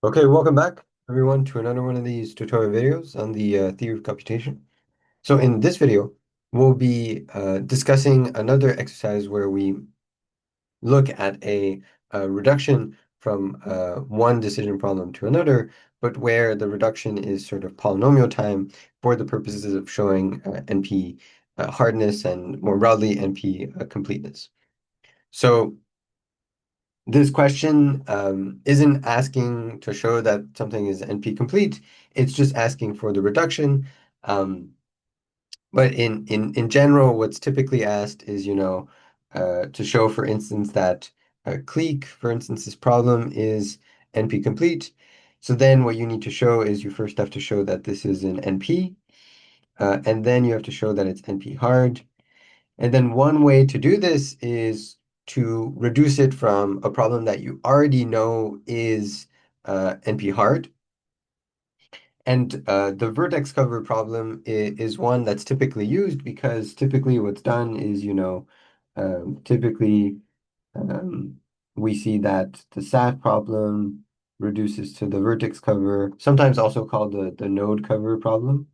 Okay, welcome back everyone to another one of these tutorial videos on the theory of computation. So in this video, we'll be discussing another exercise where we look at a reduction from one decision problem to another, but where the reduction is sort of polynomial time for the purposes of showing NP hardness and more broadly NP completeness. So this question isn't asking to show that something is NP complete. It's just asking for the reduction. Um, but in general, what's typically asked is, to show, for instance, that Clique, for instance, this problem is NP complete. So then what you need to show is you first have to show that this is an NP, and then you have to show that it's NP hard. And then one way to do this is to reduce it from a problem that you already know is NP hard. And the vertex cover problem is one that's typically used because typically what's done is, typically um, we see that the SAT problem reduces to the vertex cover, sometimes also called the node cover problem.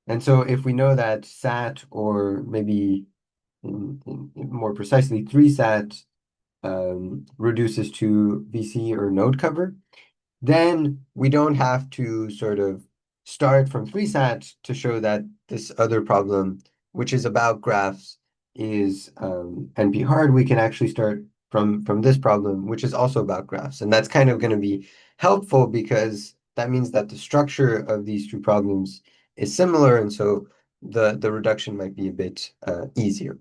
And so if we know that SAT, or maybe more precisely 3-sat, reduces to VC or node cover, then we don't have to sort of start from 3-sat to show that this other problem, which is about graphs, is NP hard. We can actually start from this problem, which is also about graphs. And that's kind of going to be helpful because that means that the structure of these two problems is similar, and so the reduction might be a bit easier.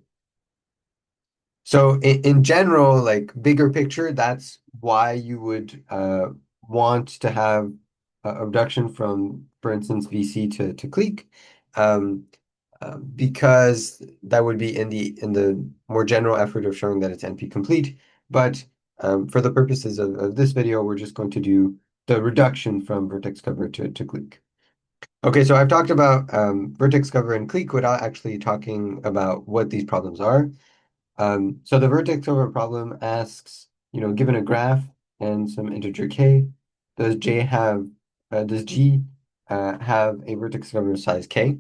So in general, like bigger picture, that's why you would want to have a reduction from, for instance, VC to Clique, um, because that would be in the more general effort of showing that it's NP complete. But for the purposes of this video, we're just going to do the reduction from vertex cover to Clique. Okay, so I've talked about vertex cover and Clique without actually talking about what these problems are. So the vertex over problem asks, given a graph and some integer k, does J have, does G have a vertex cover size k?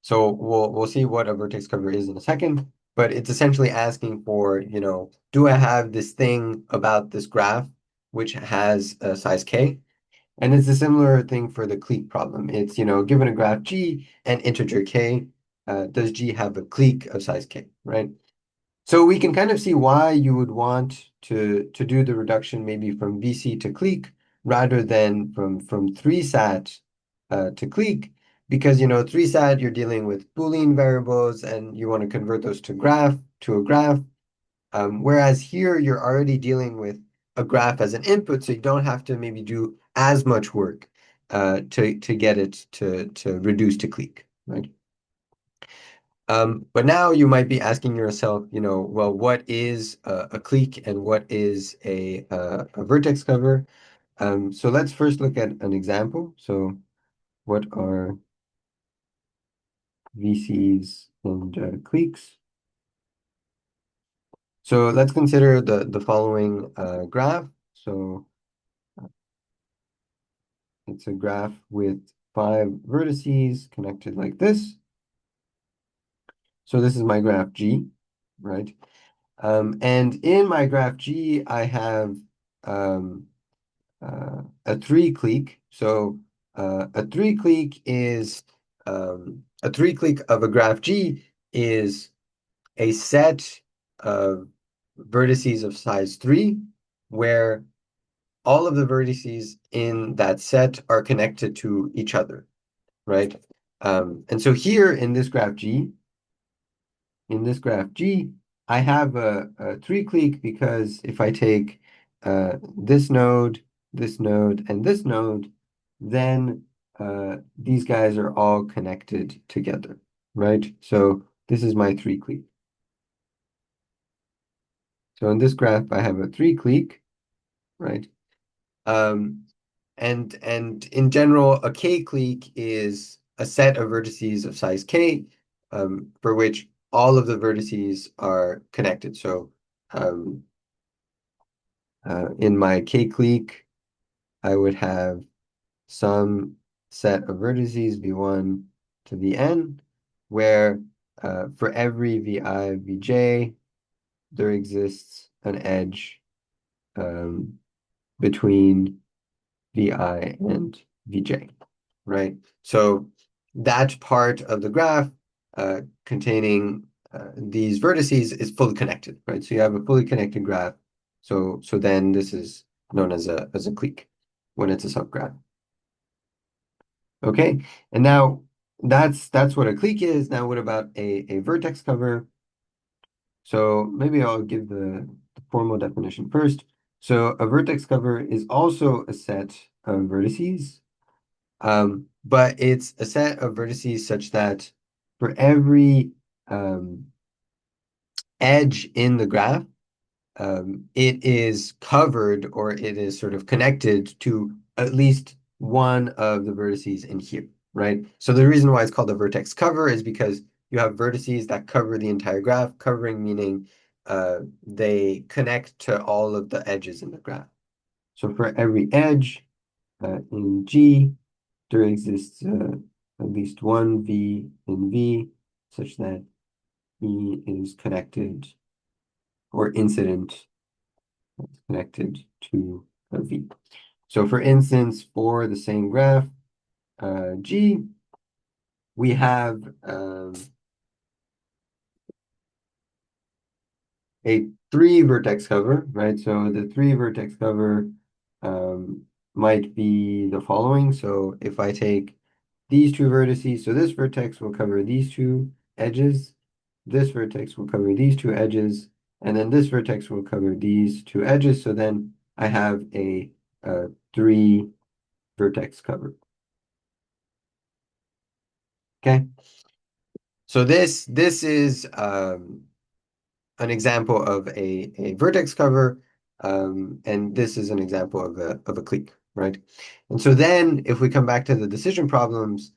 So we'll see what a vertex cover is in a second, but it's essentially asking for, do I have this thing about this graph which has a size k? And it's a similar thing for the clique problem. It's, given a graph G and integer k, does G have a clique of size k, right? So we can kind of see why you would want to do the reduction maybe from VC to Clique rather than from 3-sat to Clique, because 3-sat you're dealing with Boolean variables and you want to convert those to a graph. Whereas here you're already dealing with a graph as an input, so you don't have to maybe do as much work to get it to reduce to Clique, right? But now you might be asking yourself, well, what is a clique and what is a vertex cover? So let's first look at an example. So what are VCs and cliques? So let's consider the following graph. So it's a graph with 5 vertices connected like this. So this is my graph G, right? And in my graph G, I have a 3-clique. So a 3-clique of a graph G is a set of vertices of size 3 where all of the vertices in that set are connected to each other, right? And so here in this graph G, I have a 3-clique because if I take this node, and this node, then these guys are all connected together, right? So this is my 3-clique. So in this graph, I have a 3-clique, right? Um, and in general, a k-clique is a set of vertices of size k, for which all of the vertices are connected. So um, In my K-clique, I would have some set of vertices v1 to vn, where for every vi, vj, there exists an edge um, between vi and vj, right? So that part of the graph containing these vertices is fully connected, right? So you have a fully connected graph. So then this is known as a clique when it's a subgraph. Okay, and now that's what a clique is. Now what about a vertex cover? So maybe I'll give the formal definition first. So a vertex cover is also a set of vertices, but it's a set of vertices such that for every edge in the graph, it is covered or it is sort of connected to at least one of the vertices in here, right? So the reason why it's called a vertex cover is because you have vertices that cover the entire graph, covering meaning they connect to all of the edges in the graph. So for every edge in G, there exists at least one V in V such that E is connected or incident connected to a V. So for instance, for the same graph, G, we have a three vertex cover, right? So the three vertex cover um, might be the following. So if I take these two vertices, so this vertex will cover these two edges, this vertex will cover these two edges, and then this vertex will cover these two edges. So then I have a three vertex cover. Okay. So this is an example of a vertex cover, and this is an example of a clique, right? And so then if we come back to the decision problems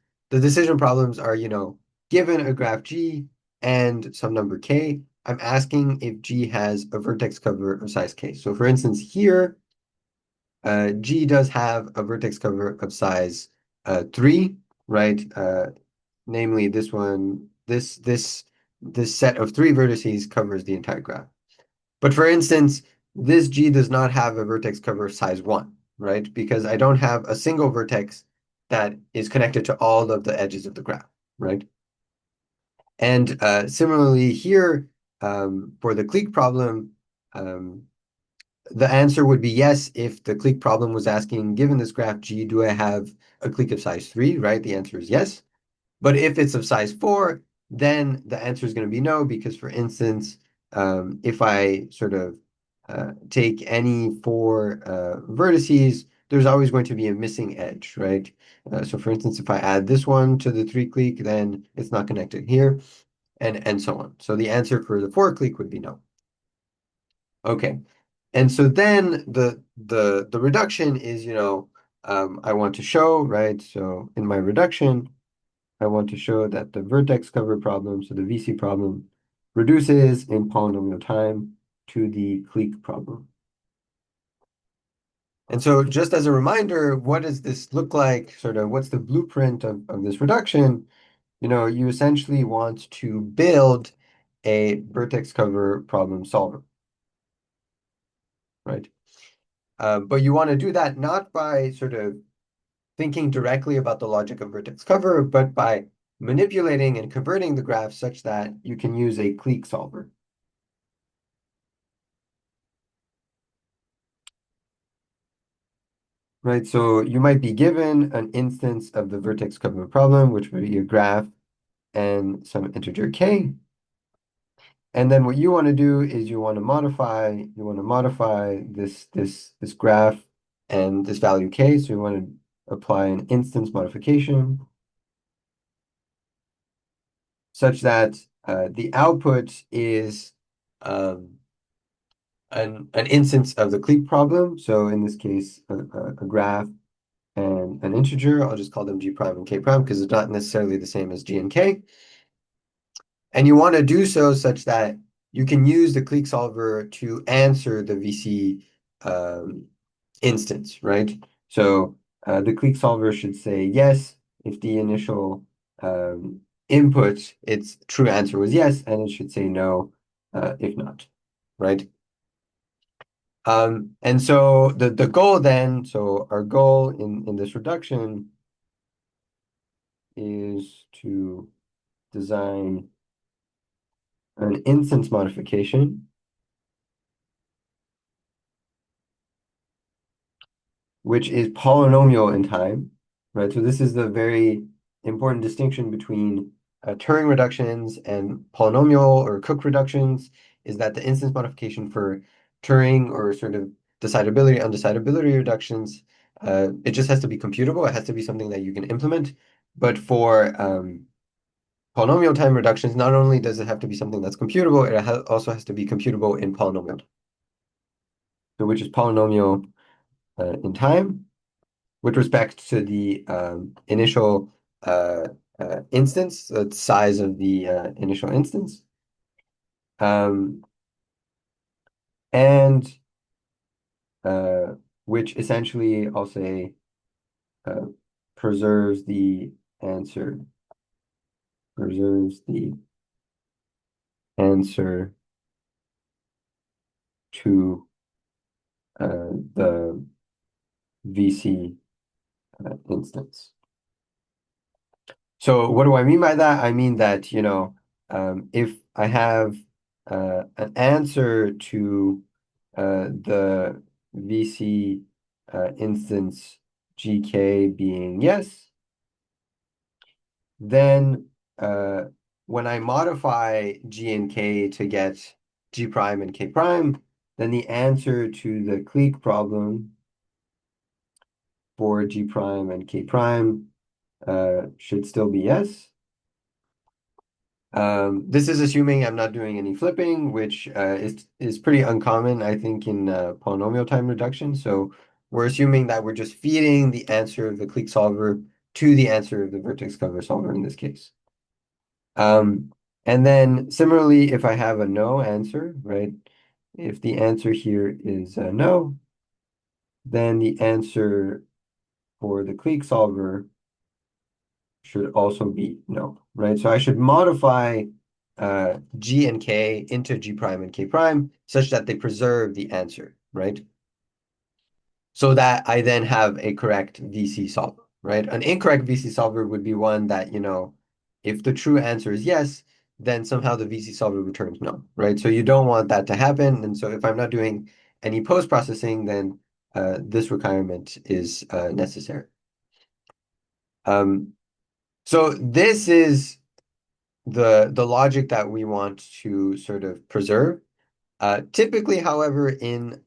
are, given a graph G and some number K, I'm asking if G has a vertex cover of size K. So for instance, here, G does have a vertex cover of size 3, right? Namely this one, this set of three vertices covers the entire graph. But for instance, this G does not have a vertex cover size 1, right? Because I don't have a single vertex that is connected to all of the edges of the graph, right? And similarly here, for the clique problem, um, the answer would be yes if the clique problem was asking, given this graph G, do I have a clique of size 3, right? The answer is yes. But if it's of size 4, then the answer is going to be no, because for instance, if I sort of take any four vertices, there's always going to be a missing edge, right? So for instance, if I add this one to the 3 clique, then it's not connected here, and so on. So the answer for the 4 clique would be no. Okay. And so then the reduction is, I want to show, right? So in my reduction, I want to show that the vertex cover problem, so the VC problem, reduces in polynomial time to the clique problem. And so just as a reminder, what does this look like? Sort of what's the blueprint of this reduction? You essentially want to build a vertex cover problem solver, right? But you want to do that not by sort of thinking directly about the logic of vertex cover, but by manipulating and converting the graph such that you can use a clique solver. Right, so you might be given an instance of the vertex cover problem, which would be a graph and some integer k. And then what you want to do is you want to modify this graph and this value k. So you want to apply an instance modification such that the output is an instance of the clique problem. So in this case, a graph and an integer. I'll just call them g prime and k prime because it's not necessarily the same as g and k. And you want to do so such that you can use the clique solver to answer the VC um, instance, right? So the clique solver should say yes if the initial input, its true answer was yes, and it should say no if not, right? And so the goal then, so our goal in this reduction is to design an instance modification which is polynomial in time, right? So this is the very important distinction between Turing reductions and polynomial or Cook reductions, is that the instance modification for Turing or sort of decidability, undecidability reductions, it just has to be computable. It has to be something that you can implement. But for polynomial time reductions, not only does it have to be something that's computable, it also has to be computable in polynomial, so which is polynomial in time with respect to the initial instance, the size of the initial instance, um, and uh, which essentially, I'll say, uh, preserves the answer, preserves the answer to the VC instance. So what do I mean by that? I mean that, if I have an answer to the VC instance GK being yes, then when I modify G and K to get G prime and K prime, then the answer to the clique problem for G prime and K prime should still be yes. This is assuming I'm not doing any flipping, which is pretty uncommon, I think, in polynomial time reduction. So we're assuming that we're just feeding the answer of the clique solver to the answer of the vertex cover solver in this case. And then similarly, if I have a no answer, right? If the answer here is no, then the answer for the clique solver should also be no, right? So I should modify G and K into G prime and K prime such that they preserve the answer, right? So that I then have a correct VC solver, right? An incorrect VC solver would be one that, if the true answer is yes, then somehow the VC solver returns no, right? So you don't want that to happen. And so if I'm not doing any post-processing, then this requirement is necessary. Um, so this is the logic that we want to sort of preserve. Typically, however, in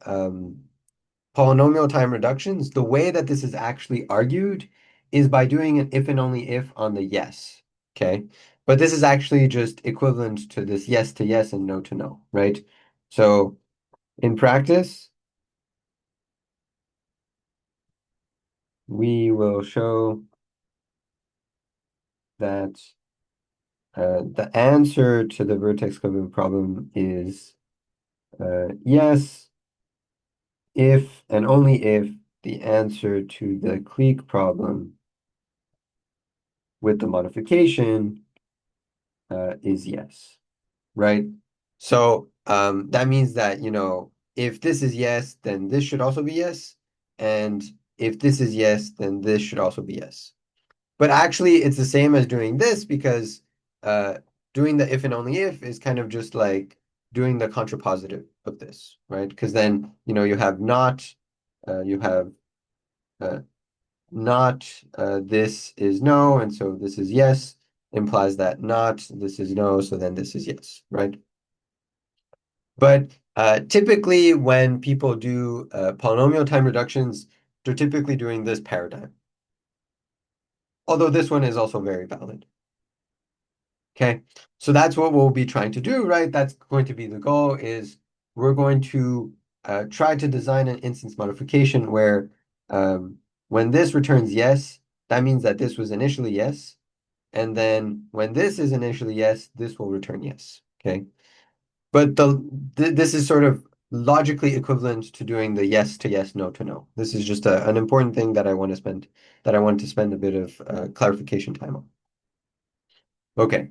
polynomial time reductions, the way that this is actually argued is by doing an if and only if on the yes. Okay. But this is actually just equivalent to this yes to yes and no to no, right? So in practice, we will show that the answer to the vertex cover problem is yes if and only if the answer to the clique problem with the modification is yes, right? So that means that, if this is yes, then this should also be yes. And if this is yes, then this should also be yes. But actually, it's the same as doing this because uh, doing the if and only if is kind of just like doing the contrapositive of this, right? Because then, you have not, you have uh, not this is no, and so this is yes, implies that not this is no, so then this is yes, right? But typically when people do polynomial time reductions, they're typically doing this paradigm. Although this one is also very valid. Okay, so that's what we'll be trying to do, right? That's going to be the goal is we're going to try to design an instance modification where when this returns yes, that means that this was initially yes. And then when this is initially yes, this will return yes. Okay. But this is sort of logically equivalent to doing the yes to yes, no to no. This is just an important thing that I want to spend a bit of clarification time on. Okay,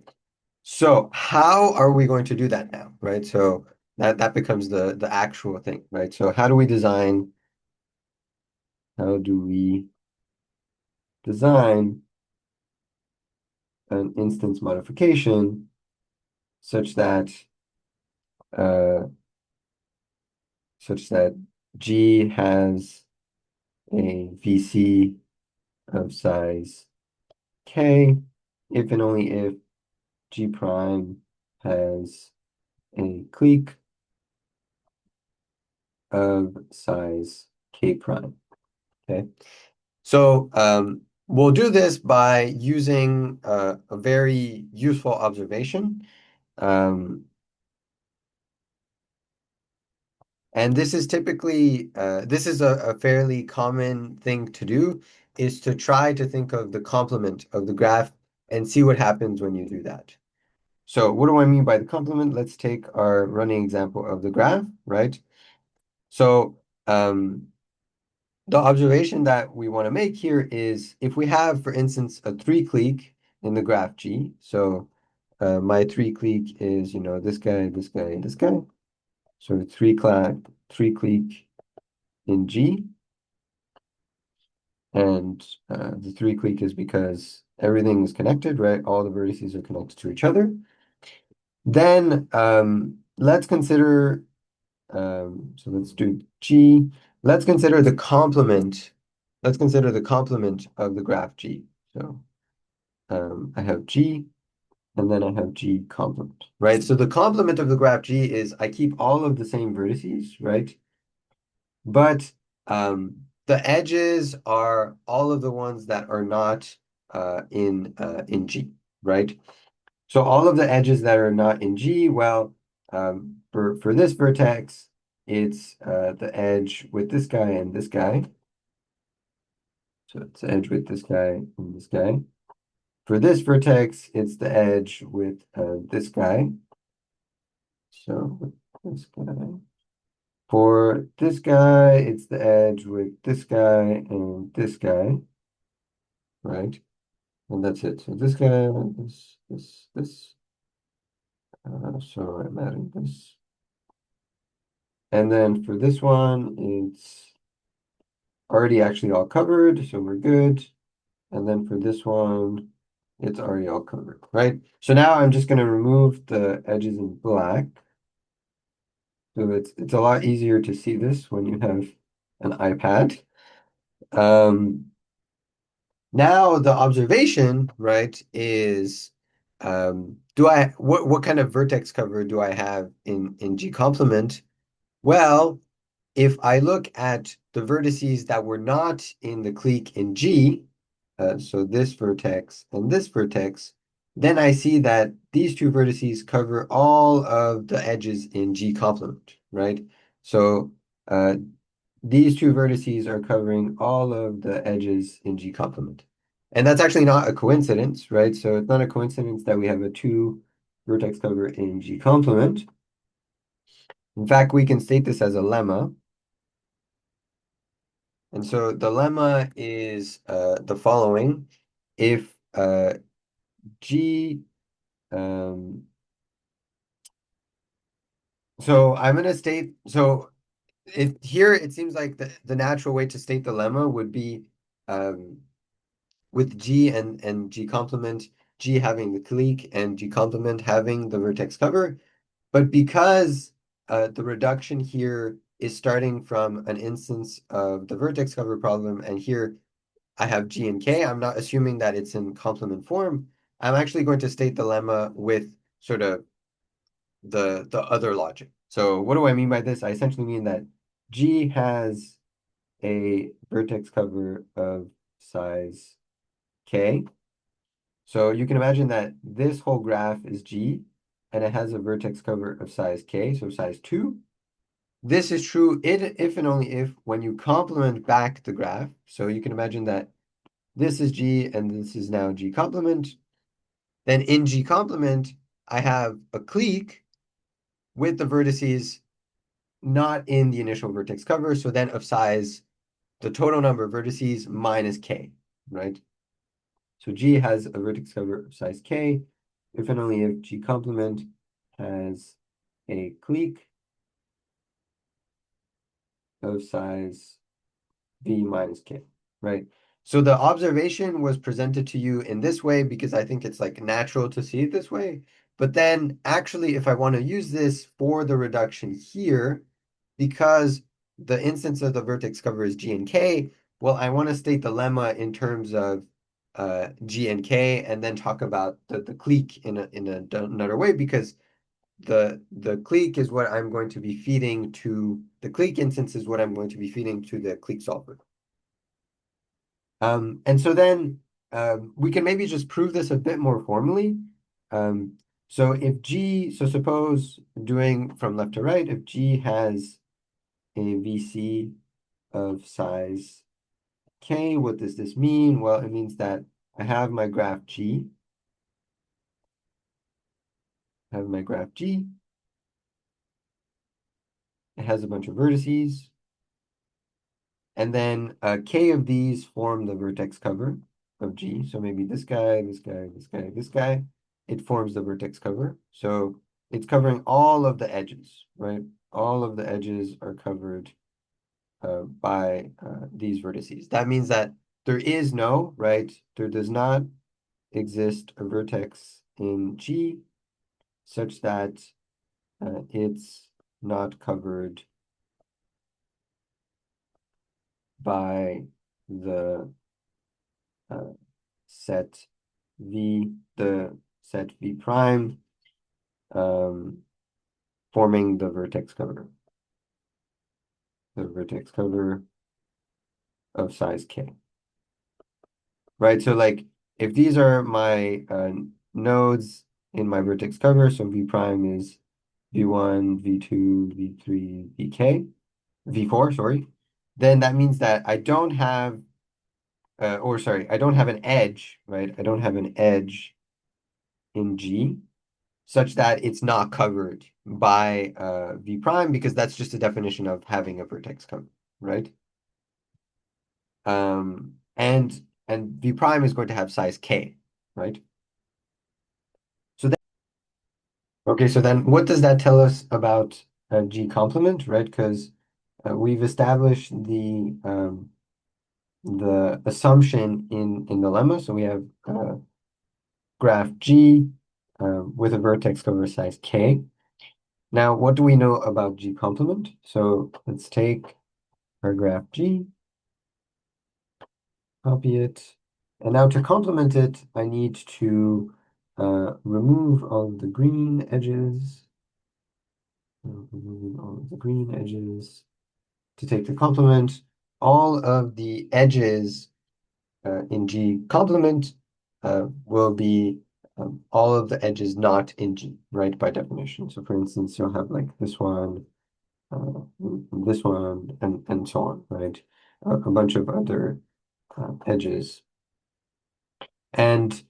so how are we going to do that now, right? So that becomes the actual thing, right? So how do we design an instance modification such that uh, such that G has a VC of size K if and only if G prime has a clique of size K prime. Okay. So we'll do this by using a very useful observation. Um, and this is typically, this is a fairly common thing to do, is to try to think of the complement of the graph and see what happens when you do that. So what do I mean by the complement? Let's take our running example of the graph, right? So the observation that we want to make here is if we have, for instance, a three clique in the graph G. So my three clique is, this guy, this guy, this guy. So three clique in G. And the three clique is because everything is connected, right? All the vertices are connected to each other. Then let's consider, so let's do G. Let's consider the complement. Let's consider the complement of the graph G. So I have G, and then I have G complement, right? So the complement of the graph G is I keep all of the same vertices, right? But the edges are all of the ones that are not in G, right? So all of the edges that are not in G, well, for this vertex, it's the edge with this guy and this guy. So it's the edge with this guy and this guy. For this vertex, it's the edge with this guy. So with this guy. For this guy, it's the edge with this guy and this guy, right? And that's it. So this guy, this. So I'm adding this. And then for this one, it's already actually all covered, so we're good. And then for this one, it's already all covered, right? So now I'm just going to remove the edges in black. So it's a lot easier to see this when you have an iPad. Um, Now the observation, right, is what kind of vertex cover do I have in G complement? Well, if I look at the vertices that were not in the clique in G, so this vertex and this vertex, then I see that these two vertices cover all of the edges in G complement, right? So these two vertices are covering all of the edges in G complement. And that's actually not a coincidence, right? So it's not a coincidence that we have a two vertex cover in G complement. In fact, we can state this as a lemma. And so the lemma is the following. If G, um, so I'm going to state, so here it seems like the natural way to state the lemma would be um, with G and G complement, G having the clique and G complement having the vertex cover. But because the reduction here is starting from an instance of the vertex cover problem, and here I have G and K, I'm not assuming that it's in complement form. I'm actually going to state the lemma with sort of the other logic. So what do I mean by this? I essentially mean that G has a vertex cover of size K. So you can imagine that this whole graph is G and it has a vertex cover of size K, so size 2. This is true if and only if when you complement back the graph. So you can imagine that this is G and this is now G complement. Then in G complement, I have a clique with the vertices not in the initial vertex cover. So then of size, the total number of vertices minus k, right? So G has a vertex cover of size k if and only if G complement has a clique of size v minus k, right? So the observation was presented to you in this way because I think it's like natural to see it this way. But then actually, if I want to use this for the reduction here, because the instance of the vertex cover is G and K, well, I want to state the lemma in terms of G and K and then talk about the clique in another way because the clique is what I'm going to be feeding to the clique instance is what I'm going to be feeding to the clique solver. And so then we can maybe just prove this a bit more formally. Um, so if G, so suppose doing from left to right, if G has a VC of size K, what does this mean? Well, it means that I have my graph G, I have my graph G, it has a bunch of vertices, and then K of these form the vertex cover of G. So maybe this guy, this guy, this guy, this guy, it forms the vertex cover. So it's covering all of the edges, right? All of the edges are covered by these vertices. That means that there is no, right? There does not exist a vertex in G such that it's not covered by the uh, set V, the set V prime, um, forming the vertex cover of size K, right? So like if these are my nodes in my vertex cover, so V prime is V1, V2, V3, VK, V4, sorry, then that means that I don't have, or sorry, I don't have an edge, right? I don't have an edge in G such that it's not covered by V prime because that's just a definition of having a vertex cover, right? And V prime is going to have size K, right? So then, okay, so then what does that tell us about G complement, right? Because we've established the assumption in the lemma. So we have graph G with a vertex cover size K. Now, what do we know about G complement? So let's take our graph G, copy it. And now to complement it, I need to remove all of the green edges. Remove all of the green edges. To take the complement, all of the edges in G complement will be all of the edges not in G, right, by definition. So for instance, you'll have like uh, this one, and so on, right? A bunch of other edges. And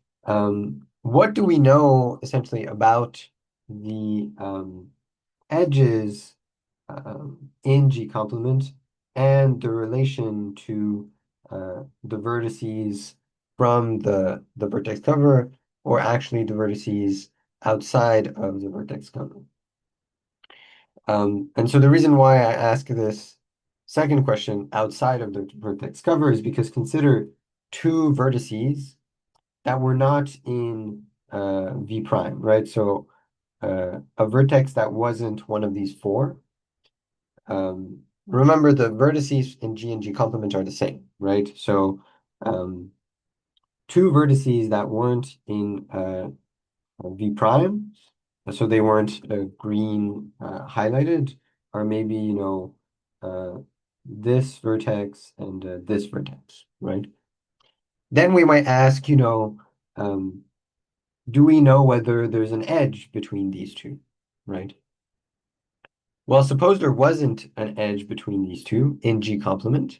what do we know essentially about the edges in G complement and the relation to the vertices from the vertex cover, or actually the vertices outside of the vertex cover? And so the reason why I ask this second question outside of the vertex cover is because consider two vertices that were not in V prime, right? So a vertex that wasn't one of these four. Remember the vertices in G and G complement are the same, right? So um, two vertices that weren't in V prime, so they weren't green highlighted, are maybe, this vertex and this vertex, right? Then we might ask, um, do we know whether there's an edge between these two, right? Well, suppose there wasn't an edge between these two in G complement,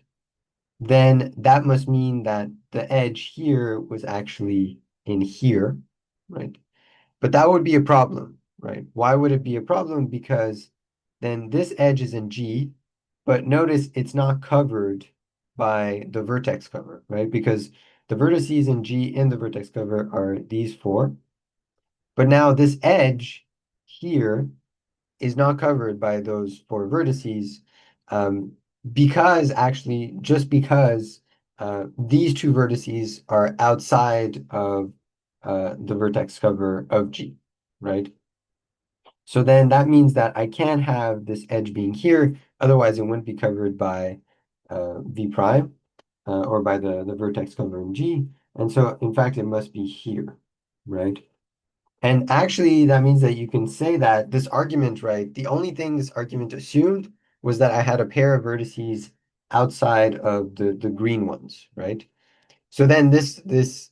then that must mean that the edge here was actually in here, right? But that would be a problem, right? Why would it be a problem? Because then this edge is in G, but notice it's not covered by the vertex cover, right? Because the vertices in G in the vertex cover are these four. But now this edge here is not covered by those four vertices um, because actually, just because these two vertices are outside of the vertex cover of G, right? So then that means that I can't have this edge being here, otherwise it wouldn't be covered by V prime or by the vertex cover in G. And so in fact, it must be here, right? And actually, that means that you can say that this argument, right? The only thing this argument assumed was that I had a pair of vertices outside of the green ones, right? So then this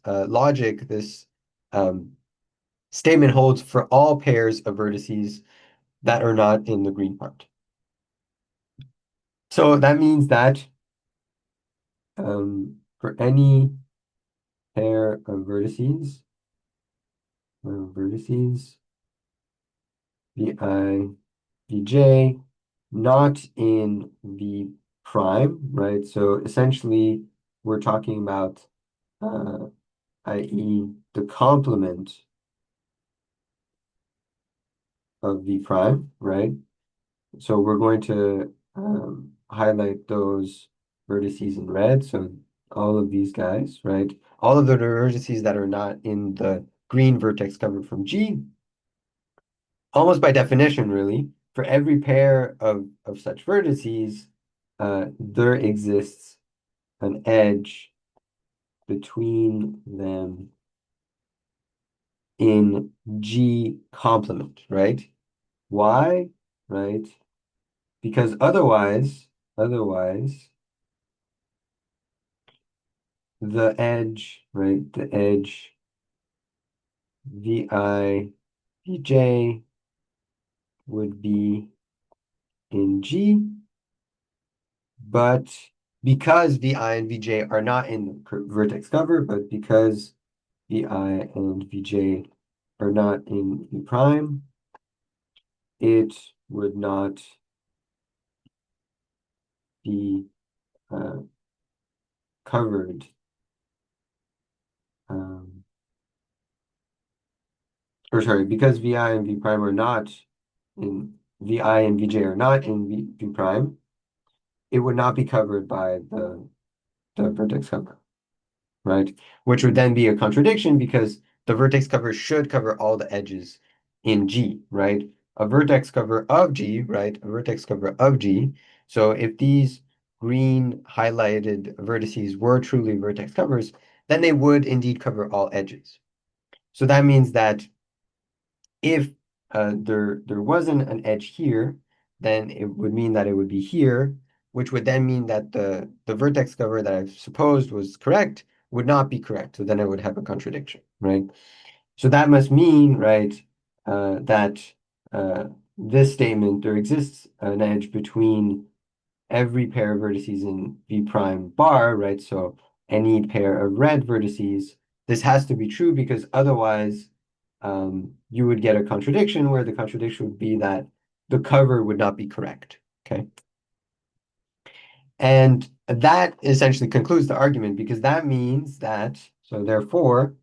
logic, this um, statement holds for all pairs of vertices that are not in the green part. So that means that for any pair of vertices, vi Vj, not in V prime, right? So essentially, we're talking about, uh, i.e., the complement of V prime, right? So we're going to highlight those vertices in red. So all of these guys, right? All of the vertices that are not in the green vertex covered from G, almost by definition, really, for every pair of such vertices, there exists an edge between them in G complement, right? Why? Right? Because otherwise, the edge, right? The edge VI, VJ would be in G, but because VI and VJ are not in the vertex cover, but because VI and VJ are not in V prime, it would not be uh, covered. Um, or sorry, because VI and V prime are not in VI and VJ are not in V prime, it would not be covered by the vertex cover, right? Which would then be a contradiction because the vertex cover should cover all the edges in G, right? A vertex cover of G, right? A vertex cover of G. So if these green highlighted vertices were truly vertex covers, then they would indeed cover all edges. So that means that if there wasn't an edge here, then it would mean that it would be here, which would then mean that the vertex cover that I've supposed was correct would not be correct. So then it would have a contradiction, right? So that must mean, right, that uh, this statement, there exists an edge between every pair of vertices in V prime bar, right? So any pair of red vertices, this has to be true because otherwise you would get a contradiction where the contradiction would be that the cover would not be correct, okay? And that essentially concludes the argument because that means that, so therefore,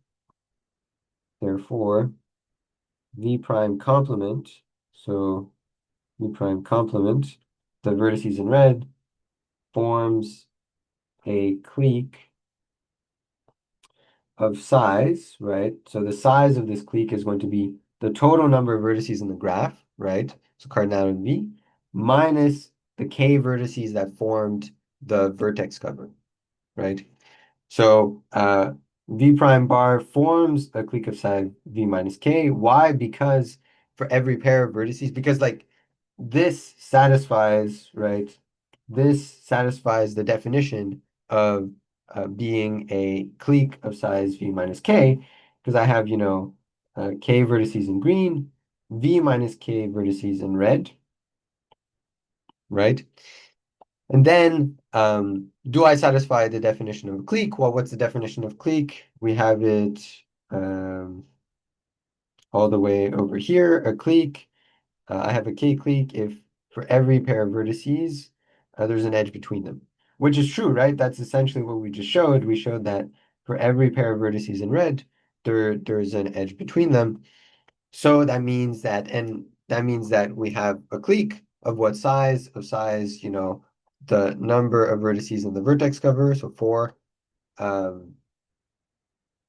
V prime complement, so V prime complement, the vertices in red, forms a clique of size, right? So the size of this clique is going to be the total number of vertices in the graph, right? So cardinality V, minus the k vertices that formed the vertex cover, right? So V prime bar forms a clique of size V minus K. Why? Because for every pair of vertices, because like this satisfies, right? This satisfies the definition of being a clique of size V minus K, because I have, K vertices in green, V minus K vertices in red, right? And then, do I satisfy the definition of a clique? Well, what's the definition of clique? We have it all the way over here. A clique, I have a K clique if for every pair of vertices, there's an edge between them, which is true, right? That's essentially what we just showed. We showed that for every pair of vertices in red, there's an edge between them. So that means that we have a clique of what size? Of size, the number of vertices in the vertex cover, so four, um,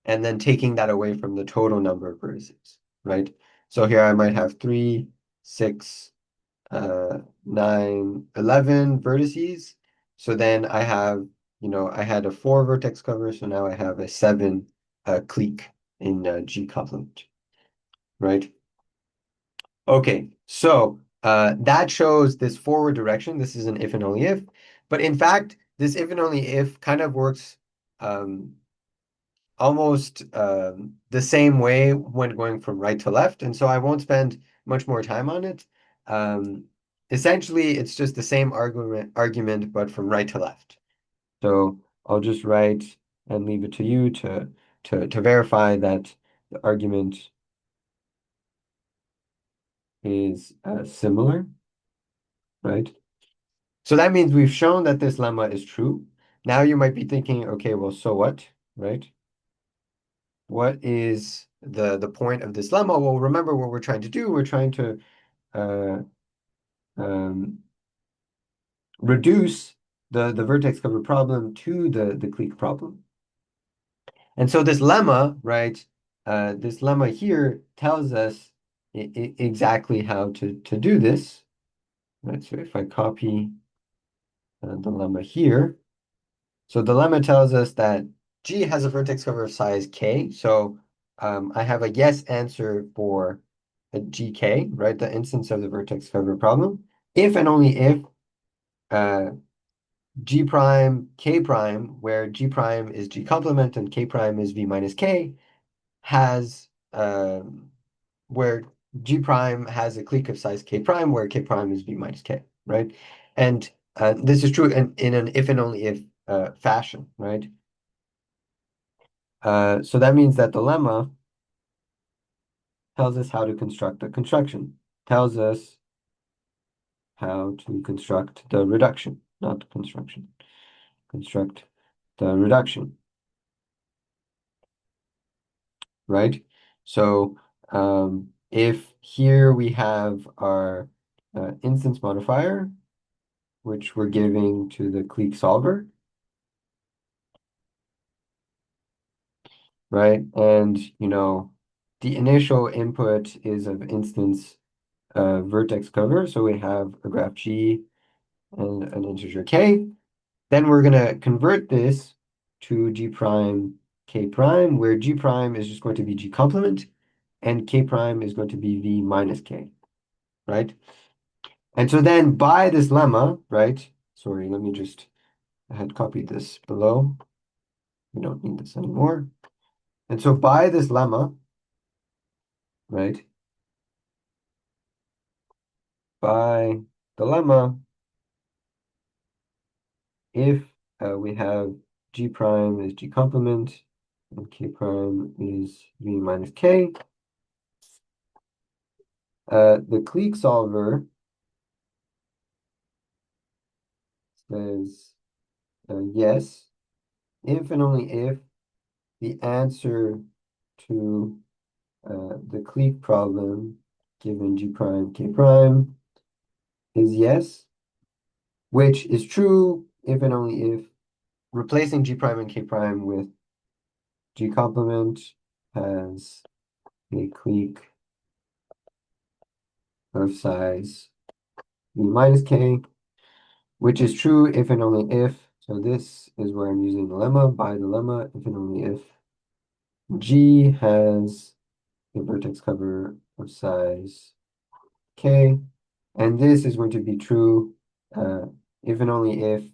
and then taking that away from the total number of vertices, right? So here I might have 3, 6, 9, 11 vertices. So then I have, I had a 4 vertex cover, so now I have a 7 clique in G complement, right? Okay, so that shows this forward direction. This is an if and only if. But in fact, this if and only if kind of works um, almost the same way when going from right to left. And so I won't spend much more time on it. Um, Essentially, it's just the same argument, but from right to left. So I'll just write and leave it to you to verify that the argument is similar, right? So that means we've shown that this lemma is true. Now you might be thinking, okay, well, so what, right? What is the point of this lemma? Well, remember what we're trying to do. We're trying to uh, um, reduce the vertex cover problem to the clique problem. And so this lemma, right? This lemma here tells us exactly how to do this. Right? So if I copy the lemma here, so the lemma tells us that G has a vertex cover of size K. So I have a yes answer for a GK, right? The instance of the vertex cover problem. If and only if uh, G prime, K prime, where G prime is G complement and K prime is V minus K, has where G prime has a clique of size K prime, where K prime is V minus K, right? And this is true in an if and only if fashion, right? So that means that the lemma tells us how to construct the construction, tells us how to construct the reduction, not the construction, construct the reduction, right? So if here we have our instance modifier, which we're giving to the clique solver, right? And, the initial input is of instance vertex cover. So we have a graph G and an integer K. Then we're going to convert this to G prime K prime, where G prime is just going to be G complement and K prime is going to be V minus K, right? And so then by this lemma, right? Sorry, let me just, I had copied this below. We don't need this anymore. And so by this lemma, right? By the lemma, if we have G prime is G complement and K prime is V minus K, the clique solver says yes, if and only if the answer to the clique problem given G prime K prime is yes, which is true if and only if replacing G prime and K prime with G complement has a clique of size V minus K, which is true if and only if. So this is where I'm using the lemma, by the lemma, if and only if G has a vertex cover of size K, and this is going to be true if and only if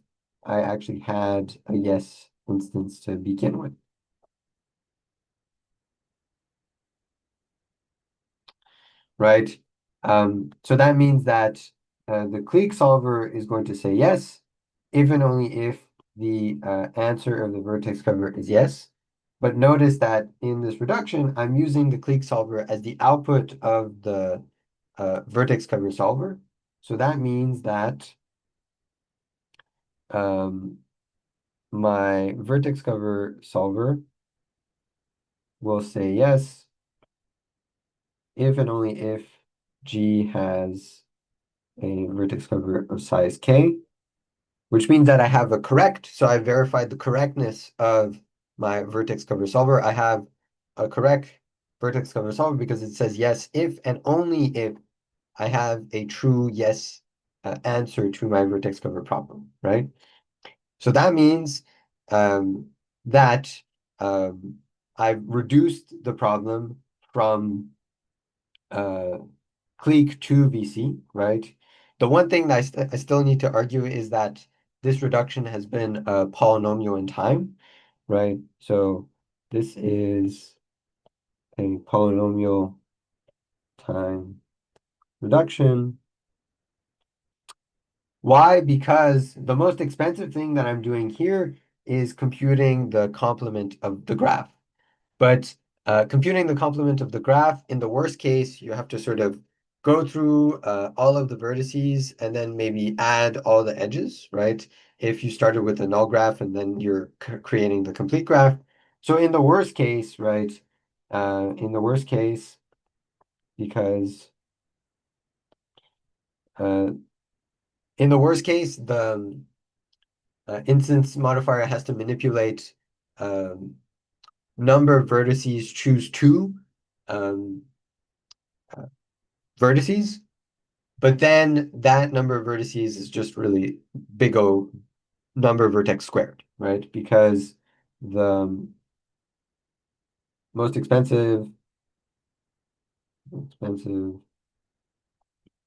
I actually had a yes instance to begin with. Right? So that means that the clique solver is going to say yes, if and only if the answer of the vertex cover is yes. But notice that in this reduction, I'm using the clique solver as the output of the vertex cover solver. So that means that um, my vertex cover solver will say yes if and only if G has a vertex cover of size K, which means that I have a correct. So I verified the correctness of my vertex cover solver. I have a correct vertex cover solver because it says yes if and only if I have a true yes answer to my vertex cover problem, right? So that means um, that I've reduced the problem from uh, Clique to VC, right? The one thing that I still need to argue is that this reduction has been a polynomial in time, right? So this is a polynomial time reduction. Why? Because the most expensive thing that I'm doing here is computing the complement of the graph. But computing the complement of the graph, in the worst case, you have to sort of go through all of the vertices and then maybe add all the edges, right? If you started with a null graph and then you're creating the complete graph. So in the worst case, right? In the worst case, because uh, in the worst case, the instance modifier has to manipulate um, number of vertices, choose two um, uh, vertices. But then that number of vertices is just really big O number of vertex squared, right? Because the most expensive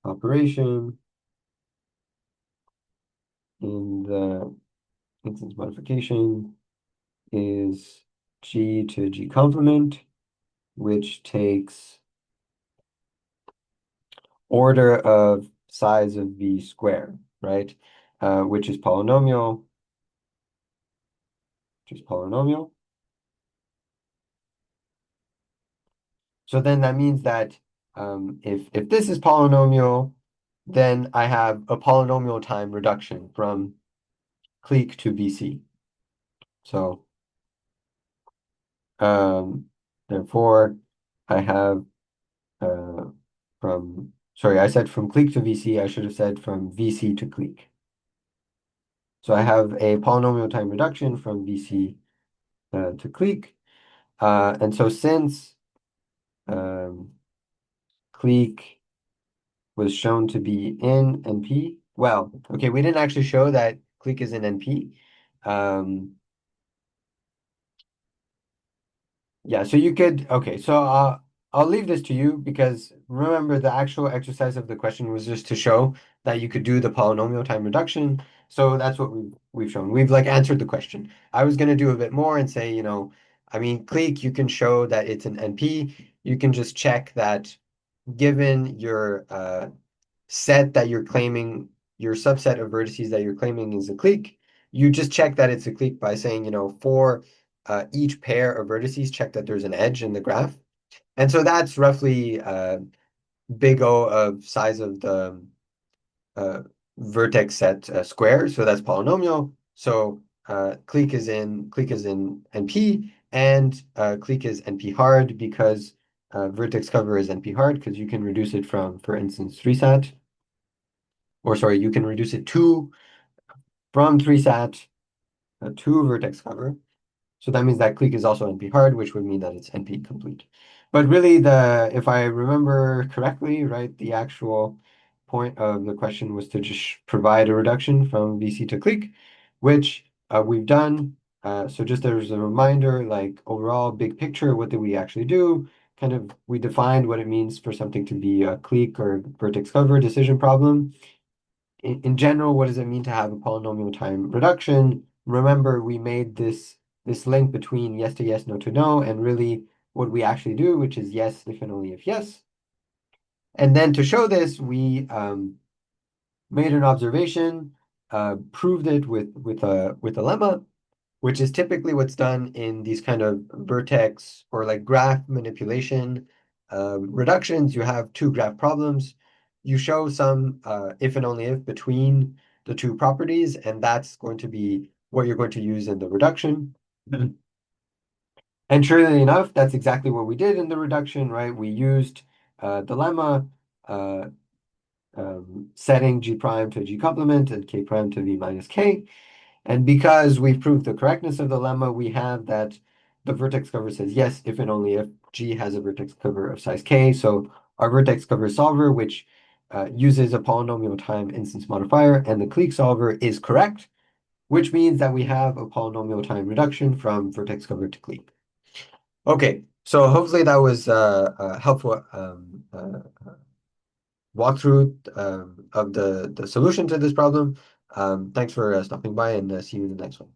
operation in the instance modification is G to G complement, which takes order of size of V squared, right? Which is polynomial, which is polynomial. So then that means that if this is polynomial, then I have a polynomial time reduction from clique to VC. So um, therefore, I have sorry, I said from clique to VC, I should have said from VC to clique. So I have a polynomial time reduction from VC to clique. And so since um, clique was shown to be in NP. Well, okay, we didn't actually show that clique is in NP. Um, yeah, so you could, okay, so I'll leave this to you because remember the actual exercise of the question was just to show that you could do the polynomial time reduction. So that's what we've shown. We've like answered the question. I was going to do a bit more and say, I mean, clique, you can show that it's an NP. You can just check that given your set that you're claiming, your subset of vertices that you're claiming is a clique, you just check that it's a clique by saying, for each pair of vertices, check that there's an edge in the graph. And so that's roughly big O of size of the uh, vertex set square. So that's polynomial. So clique is in NP, and clique is NP hard because vertex cover is NP hard because you can reduce it from, for instance, 3-sat. Or sorry, you can reduce it to from 3-sat to vertex cover. So that means that clique is also NP hard, which would mean that it's NP complete. But really, if I remember correctly, right, the actual point of the question was to just provide a reduction from VC to clique, which we've done. So just as a reminder, like overall big picture, what did we actually do? Kind of, we defined what it means for something to be a clique or vertex cover decision problem. In general, what does it mean to have a polynomial time reduction? Remember, we made this link between yes to yes, no to no, and really what we actually do, which is yes if and only if yes. And then to show this, we made an observation, proved it with a lemma, which is typically what's done in these kind of vertex or like graph manipulation reductions. You have two graph problems. you show some if and only if between the two properties, and that's going to be what you're going to use in the reduction. And surely enough, that's exactly what we did in the reduction, right? We used the lemma, uh, setting G prime to G complement and K prime to V minus K. And because we've proved the correctness of the lemma, we have that the vertex cover says yes, if and only if G has a vertex cover of size K. So our vertex cover solver, which uses a polynomial time instance modifier, and the clique solver is correct, which means that we have a polynomial time reduction from vertex cover to clique. Okay, so hopefully that was a helpful walkthrough of the solution to this problem. Thanks for stopping by, and see you in the next one.